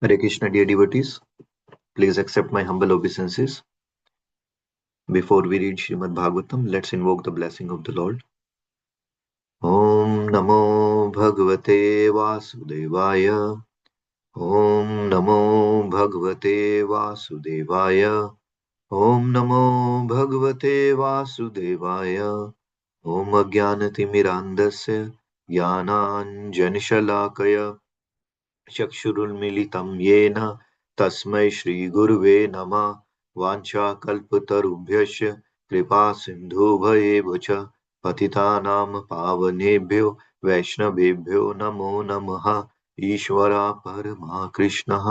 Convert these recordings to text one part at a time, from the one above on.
Hare Krishna, dear devotees. Please accept my humble obeisances. Before we read Srimad Bhagavatam, let's invoke the blessing of the Lord. Om Namo Bhagavate Vasudevaya. Om Namo Bhagavate Vasudevaya. Om Namo Bhagavate Vasudevaya. Om Ajnanatimirandasya Jnananjanishalakaya चक्षुरुन्मीलितं येन तस्मै श्रीगुरुवे नमः वाञ्छाकल्पतरुभ्यश्च कृपासिन्धुभयेव च पतितानां पावनेभ्यो वैष्णवेभ्यो नमो नमः ईश्वरा परमा कृष्णः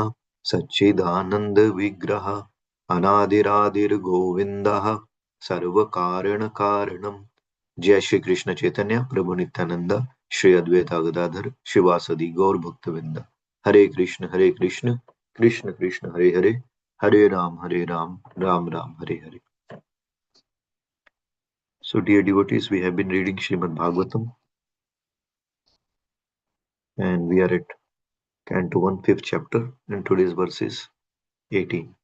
सच्चिदानन्दविग्रहः अनादिरादिर्गोविन्दः सर्वकारणकारणम् जय श्री कृष्ण चैतन्य प्रभु नित्यानंद श्री अद्वैता गदाधर शिवासदि गौर भक्तविंद हरे Krishna Krishna Krishna Hare Hare Hare Ram Ram Ram Hare Hare. So dear devotees, we have been reading Srimad Bhagavatam and we are at Canto 1, 5th chapter, and today's verse is 18.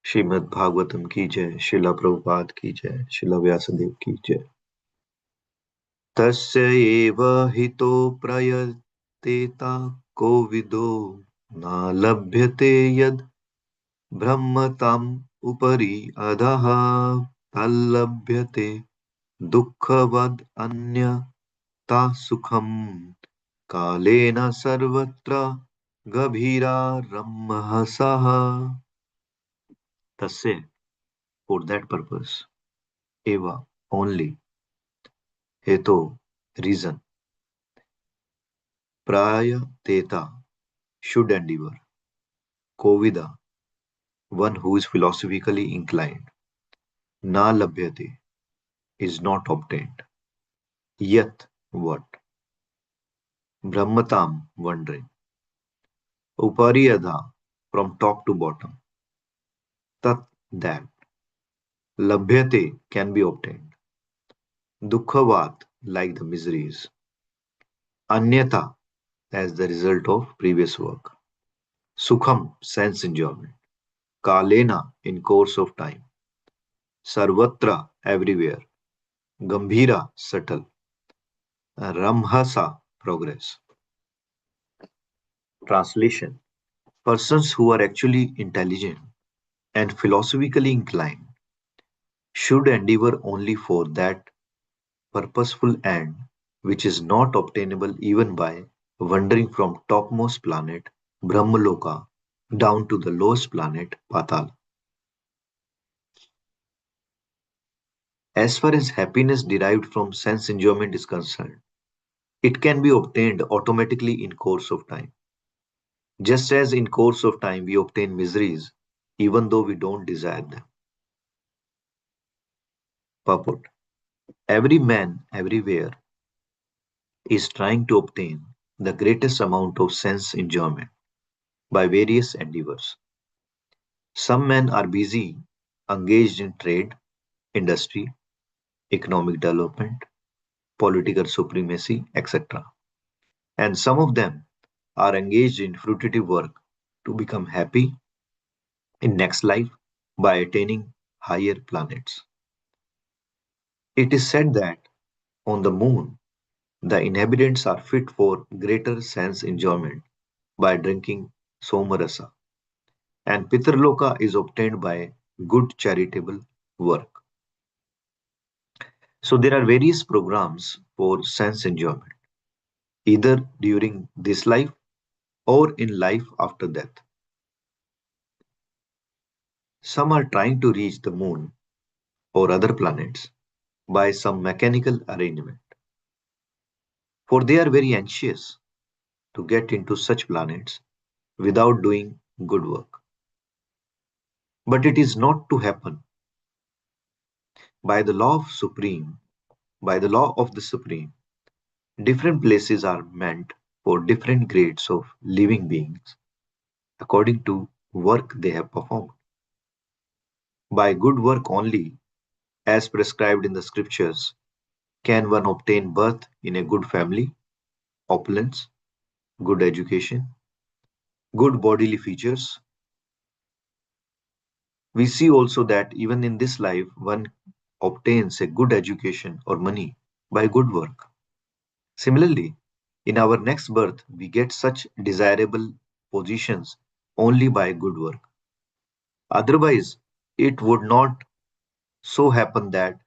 Shrimad Bhagavatam की जय, शिला प्रभुपाद की जय, शिला व्यासदेव की जय. तस्य एव हितो प्रयतेता कोविदो न लभ्यते यद् ब्रह्मताम् उपरि अधः तल्लभ्यते दुःखवद् अन्यथा सुखम् कालेन सर्वत्र गभीरारम्भसः. तस्य, for that purpose, eva, only, heto, reason, prayateta, should endeavor, kovida, one who is philosophically inclined, na labhyate, is not obtained, yat, what, brahmatam, wondering, upariyadha, from top to bottom, tat, that, labhyate, can be obtained, dukkhavat, like the miseries, anyata, as the result of previous work, sukham, sense enjoyment, kalena, in course of time, sarvatra, everywhere, gambhira, subtle, ramhasa, progress. Translation: persons who are actually intelligent and philosophically inclined should endeavor only for that purposeful end which is not obtainable even by wandering from topmost planet Brahmaloka down to the lowest planet Patal. As far as happiness derived from sense enjoyment is concerned, it can be obtained automatically in course of time. Just as in course of time we obtain miseries even though we don't desire them. Purport: every man everywhere is trying to obtain the greatest amount of sense enjoyment by various endeavors. Some men are busy, engaged in trade, industry, economic development, political supremacy, etc. And some of them are engaged in fruitive work to become happy in next life by attaining higher planets. It is said that on the moon, the inhabitants are fit for greater sense enjoyment by drinking somarasa, and Pitraloka is obtained by good charitable work. So there are various programs for sense enjoyment, either during this life or in life after death. Some are trying to reach the moon or other planets by some mechanical arrangement, for they are very anxious to get into such planets without doing good work. But it is not to happen. By the law of supreme, by the law of the supreme, different places are meant for different grades of living beings according to work they have performed. By good work only, as prescribed in the scriptures, can one obtain birth in a good family, opulence, good education, good bodily features. We see also that even in this life, one obtains a good education or money by good work. Similarly, in our next birth, we get such desirable positions only by good work. Otherwise, it would not so happen that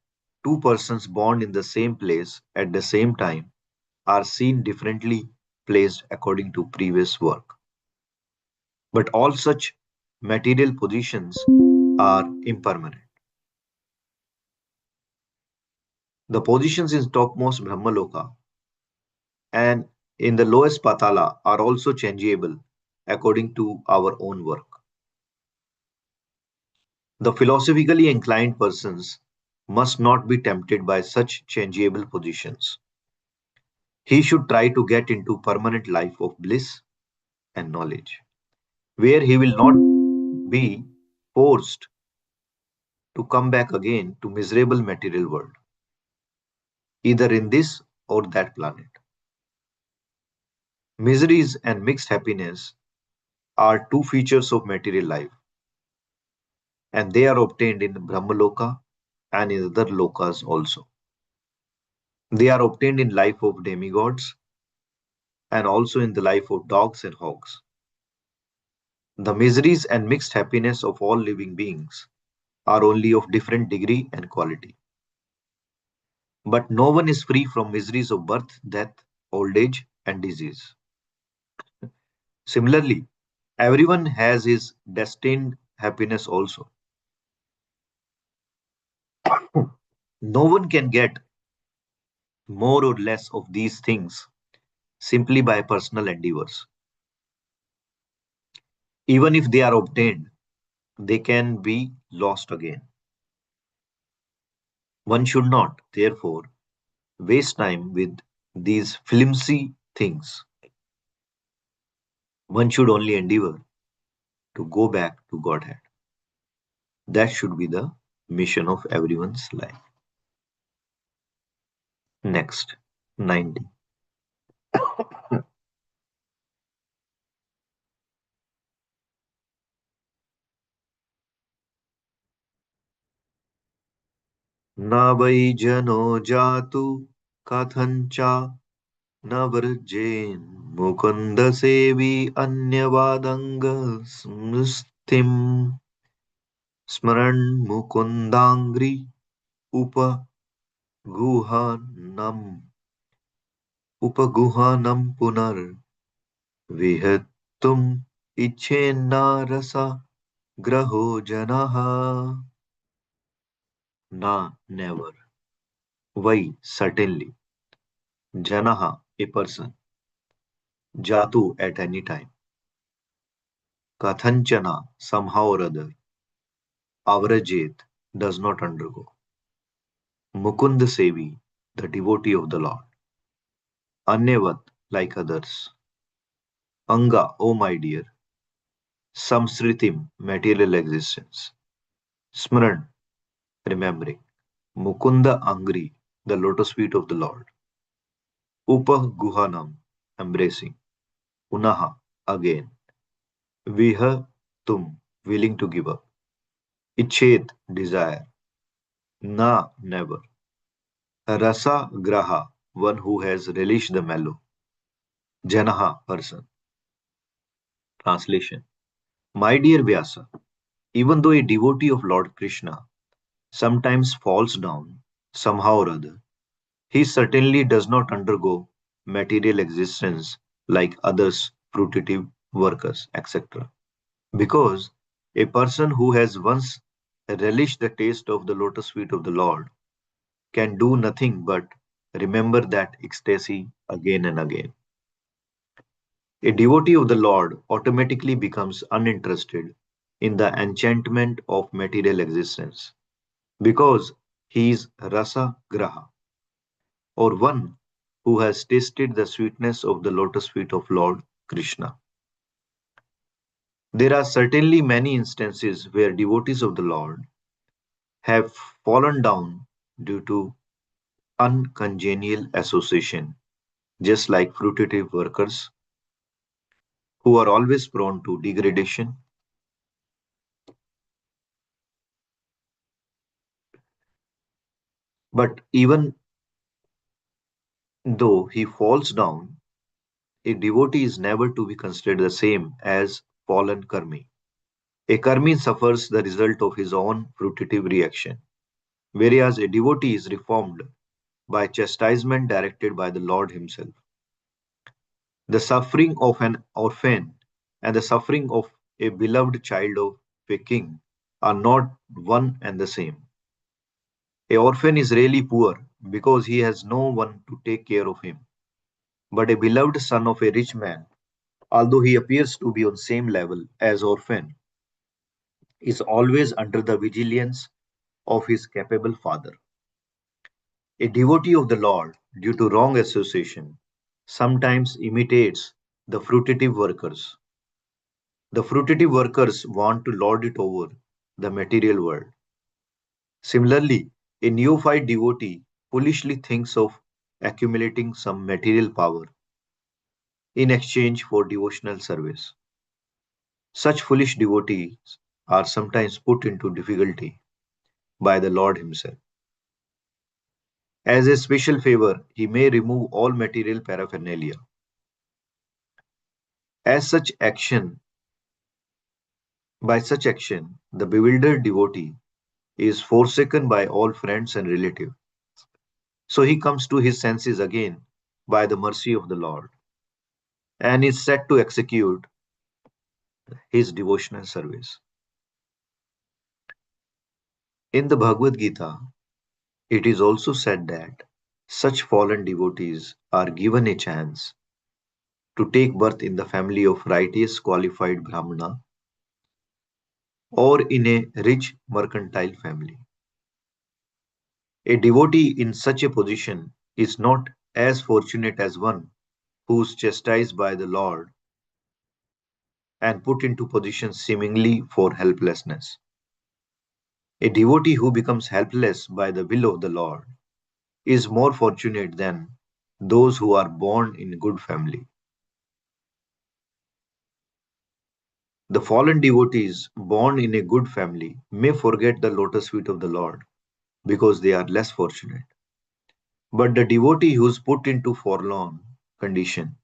two persons born in the same place at the same time are seen differently placed according to previous work. But all such material positions are impermanent. The positions in topmost Brahmaloka and in the lowest Patala are also changeable according to our own work. The philosophically inclined persons must not be tempted by such changeable positions. He should try to get into permanent life of bliss and knowledge, where he will not be forced to come back again to miserable material world, either in this or that planet. Miseries and mixed happiness are two features of material life, and they are obtained in Brahmaloka and in other lokas also. They are obtained in life of demigods and also in the life of dogs and hogs. The miseries and mixed happiness of all living beings are only of different degree and quality. But no one is free from miseries of birth, death, old age, and disease. Similarly, everyone has his destined happiness also. No one can get more or less of these things simply by personal endeavors. Even if they are obtained, they can be lost again. One should not, therefore, waste time with these flimsy things. One should only endeavor to go back to Godhead. That should be the mission of everyone's life. Next, 90. न वै जनो जातु कथञ्च न व्रजेन् मुकुन्द सेवी अन्यवादङ्ग स्मृतिम् स्मरन् मुकुन्दाङ्घ्रि उपगुहानम् उपगुहानं पुनर्विहर्तुम् इच्छेन्न रसा ग्रहो जनः. Na, never. Why, certainly. Janaha, a person. Jatu, at any time. Kathanchana, somehow or other. Avrajit, does not undergo. Mukunda Sevi, the devotee of the Lord. Anyavat, like others. Anga, O my dear. Samsritim, material existence. Smran, remembering. Mukunda Angri, the lotus feet of the Lord. Upah Guhanam, embracing. Unaha, again. Viha tum, willing to give up. Ichet, desire. Na, never. Rasa graha, one who has relished the mellow. Janaha, person. Translation. My dear Vyasa, even though a devotee of Lord Krishna sometimes falls down somehow or other, he certainly does not undergo material existence like others, fruitive workers, etc. Because a person who has once relished the taste of the lotus feet of the Lord can do nothing but remember that ecstasy again and again. A devotee of the Lord automatically becomes uninterested in the enchantment of material existence because he is rasa graha, or one who has tasted the sweetness of the lotus feet of Lord Krishna. There are certainly many instances where devotees of the Lord have fallen down due to uncongenial association, just like fruitative workers who are always prone to degradation. But even though he falls down, a devotee is never to be considered the same as fallen karmi. A karmi suffers the result of his own fruitive reaction, whereas a devotee is reformed by chastisement directed by the Lord Himself. The suffering of an orphan and the suffering of a beloved child of a king are not one and the same. A orphan is really poor because he has no one to take care of him. But a beloved son of a rich man, although he appears to be on same level as orphan, is always under the vigilance of his capable father. A devotee of the Lord, due to wrong association, sometimes imitates the fruitive workers. The fruitive workers want to lord it over the material world. Similarly, a neophyte devotee foolishly thinks of accumulating some material power in exchange for devotional service. Such foolish devotees are sometimes put into difficulty by the Lord Himself. As a special favor, He may remove all material paraphernalia. As such action, by such action, the bewildered devotee is forsaken by all friends and relatives. So he comes to his senses again by the mercy of the Lord and is set to execute his devotional service. In the Bhagavad Gita, it is also said that such fallen devotees are given a chance to take birth in the family of righteous qualified Brahmana or in a rich mercantile family. A devotee in such a position is not as fortunate as one who is chastised by the Lord and put into positions seemingly for helplessness. A devotee who becomes helpless by the will of the Lord is more fortunate than those who are born in good family. The fallen devotees born in a good family may forget the lotus feet of the Lord because they are less fortunate. But the devotee who is put into forlorn condition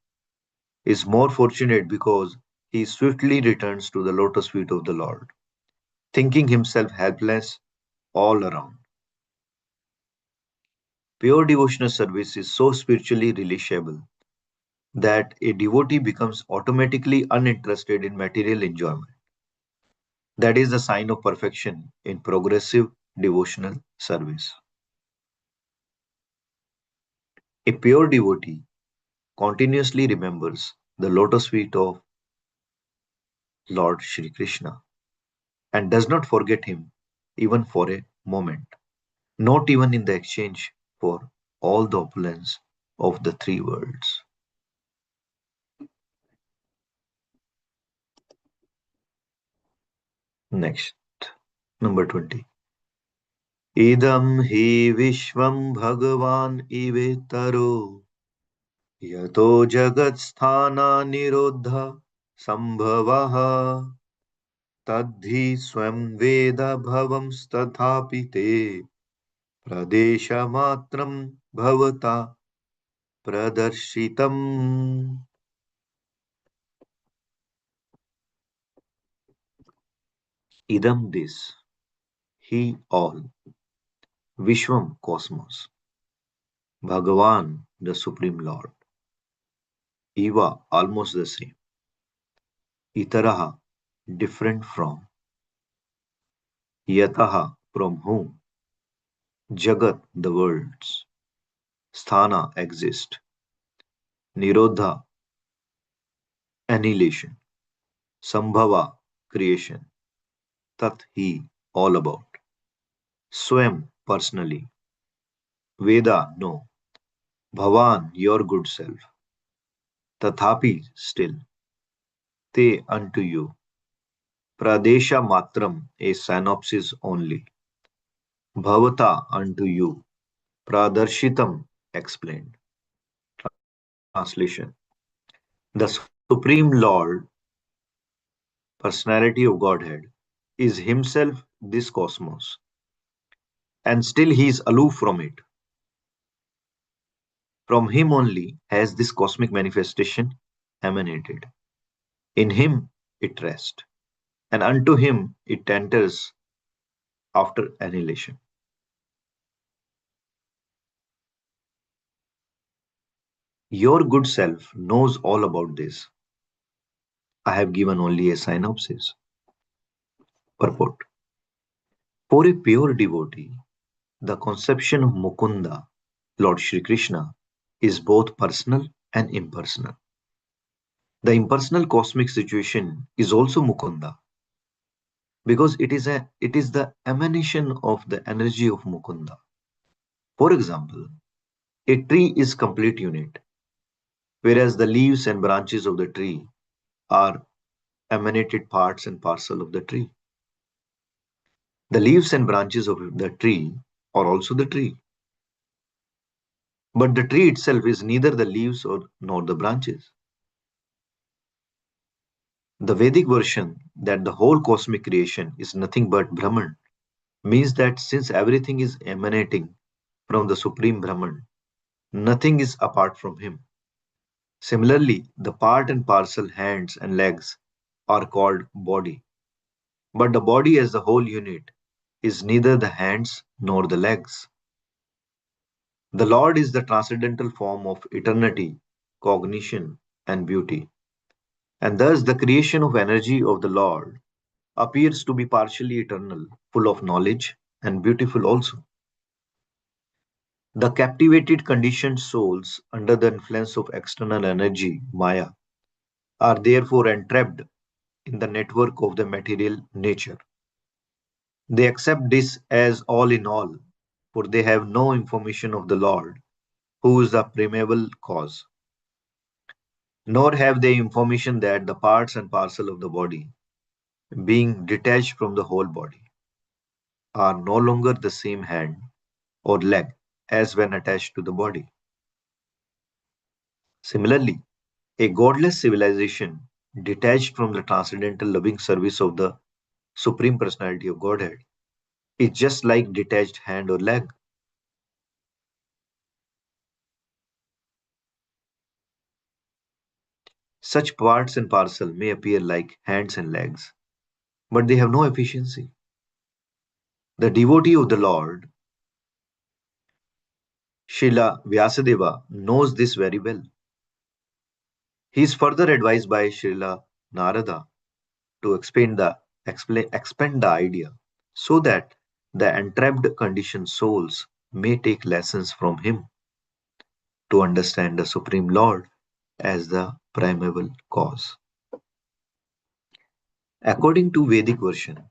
is more fortunate because he swiftly returns to the lotus feet of the Lord, thinking himself helpless all around. Pure devotional service is so spiritually relishable that a devotee becomes automatically uninterested in material enjoyment. That is the sign of perfection in progressive devotional service. A pure devotee continuously remembers the lotus feet of Lord Shri Krishna and does not forget him even for a moment, not even in the exchange for all the opulence of the three worlds. Next, number 20. Idam hi vishvam bhagavan ivetaro यतो जगत्स्थानानिरोध सम्भवः तद्धि स्वयं वेद भवंस्तथापि ते प्रदेशमात्रं भवता प्रदर्शितम्. Idam this, he all, Vishwam cosmos, Bhagavan the Supreme Lord, Eva almost the same, Itaraha different from, Yataha from whom, Jagat the worlds, Sthana exist, Nirodha annihilation, Sambhava creation, Tat he all about, Swam personally, Veda no, Bhavan your good self, Tathapi still, Te unto you, Pradesha matram a synopsis only, Bhavata unto you, Pradarshitam explained. Translation. The Supreme Supreme Lord, personality of Godhead, is himself this cosmos, and still he is aloof from it. From him only has this cosmic manifestation emanated. In him it rests, and unto him it enters after annihilation. Your good self knows all about this. I have given only a synopsis. Purport. For a pure devotee, the conception of Mukunda, Lord Shri Krishna, is both personal and impersonal. The impersonal cosmic situation is also Mukunda because it is the emanation of the energy of Mukunda. For example, a tree is complete unit, whereas the leaves and branches of the tree are emanated parts and parcel of the tree. The leaves and branches of the tree are also the tree, but the tree itself is neither the leaves or nor the branches. The Vedic version that the whole cosmic creation is nothing but Brahman means that since everything is emanating from the Supreme Brahman, nothing is apart from him. Similarly, the part and parcel hands and legs are called body, but the body as the whole unit is neither the hands nor the legs. The Lord is the transcendental form of eternity, cognition, and beauty, and thus the creation of energy of the Lord appears to be partially eternal, full of knowledge, and beautiful also. The captivated conditioned souls under the influence of external energy, Maya, are therefore entrapped in the network of the material nature. They accept this as all in all, for they have no information of the Lord, who is the primeval cause, nor have they information that the parts and parcel of the body, being detached from the whole body, are no longer the same hand or leg as when attached to the body. Similarly, a godless civilization detached from the transcendental loving service of the Supreme Personality of Godhead is just like detached hand or leg. Such parts and parcel may appear like hands and legs, but they have no efficiency. The devotee of the Lord, Srila Vyasadeva, knows this very well. He is further advised by Srila Narada to expand the idea so that the entrapped conditioned souls may take lessons from him to understand the Supreme Lord as the primeval cause. According to Vedic version,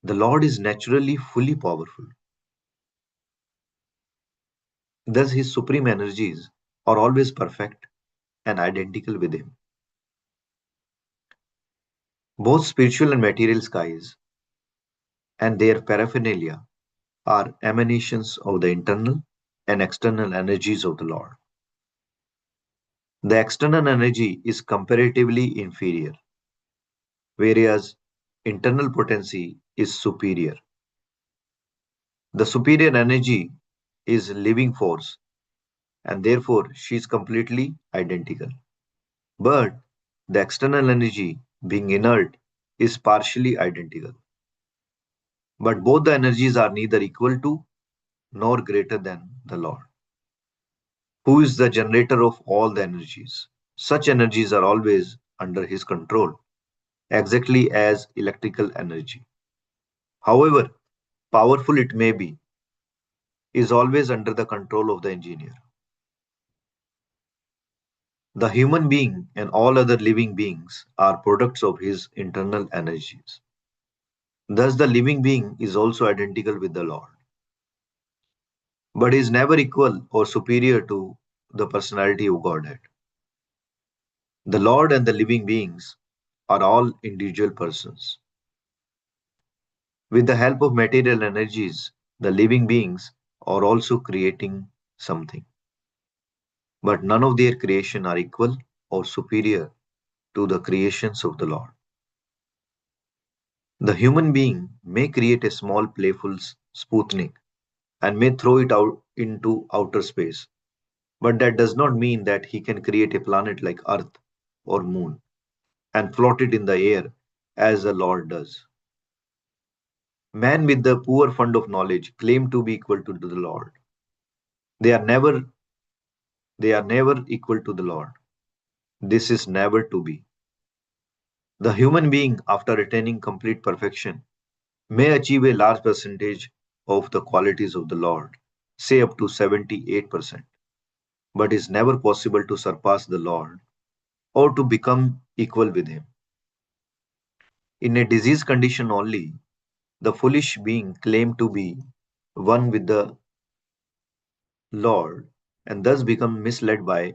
the Lord is naturally fully powerful. Thus, his supreme energies are always perfect and identical with him. Both spiritual and material skies and their paraphernalia are emanations of the internal and external energies of the Lord. The external energy is comparatively inferior, whereas internal potency is superior. The superior energy is living force, and therefore she is completely identical. But the external energy, being inert, is partially identical. But both the energies are neither equal to nor greater than the Lord, who is the generator of all the energies. Such energies are always under his control, exactly as electrical energy. However powerful it may be, is always under the control of the engineer. The human being and all other living beings are products of his internal energies. Thus, the living being is also identical with the Lord, but is never equal or superior to the personality of Godhead. The Lord and the living beings are all individual persons. With the help of material energies, the living beings are also creating something, but none of their creation are equal or superior to the creations of the Lord. The human being may create a small playful Sputnik and may throw it out into outer space, but that does not mean that he can create a planet like Earth or Moon and float it in the air as the Lord does. Man with the poor fund of knowledge claim to be equal to the Lord. They are never they are never equal to the Lord. This is never to be. The human being, after attaining complete perfection, may achieve a large percentage of the qualities of the Lord, say up to 78%, but is never possible to surpass the Lord or to become equal with him. In a disease condition only, the foolish being claim to be one with the Lord and thus become misled by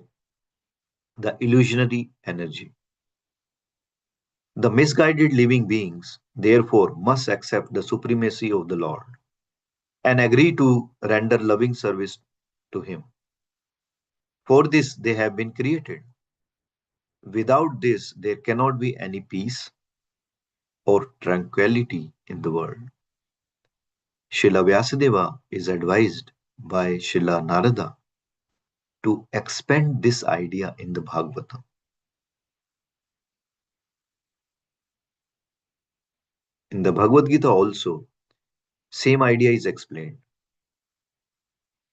the illusionary energy. The misguided living beings, therefore, must accept the supremacy of the Lord and agree to render loving service to Him. For this, they have been created. Without this, there cannot be any peace or tranquility in the world. Srila Vyasadeva is advised by Srila Narada to expand this idea in the Bhagavatam. In the Bhagavad Gita also, same idea is explained.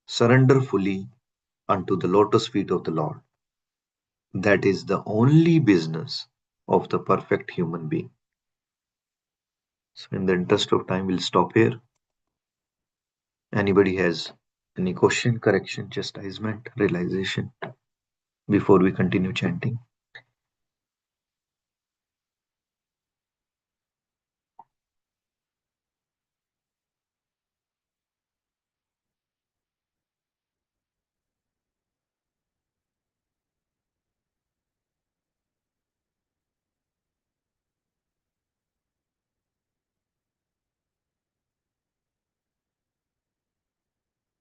Surrender fully unto the lotus feet of the Lord. That is the only business of the perfect human being. So, in the interest of time, we'll stop here. Anybody has any question, correction, chastisement, realization before we continue chanting?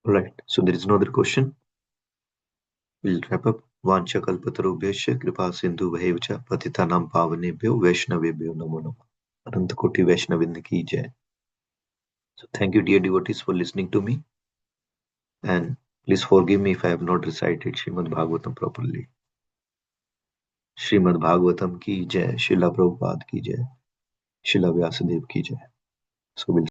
Right. So there is no other question. We'll wrap up. Vancha kalpatarubhyasya kripa sindhu bhaivacha patitanam pavanebhyo vaishnavebhyo namo namo. Ananta Koti Vaishnavinda ki jai. So thank you, dear devotees, for listening to me. And please forgive me if I have not recited Srimad Bhagavatam properly. Srimad Bhagavatam ki jai. Srila Prabhupada ki jai. Srila Vyasadeva ki jai. So we'll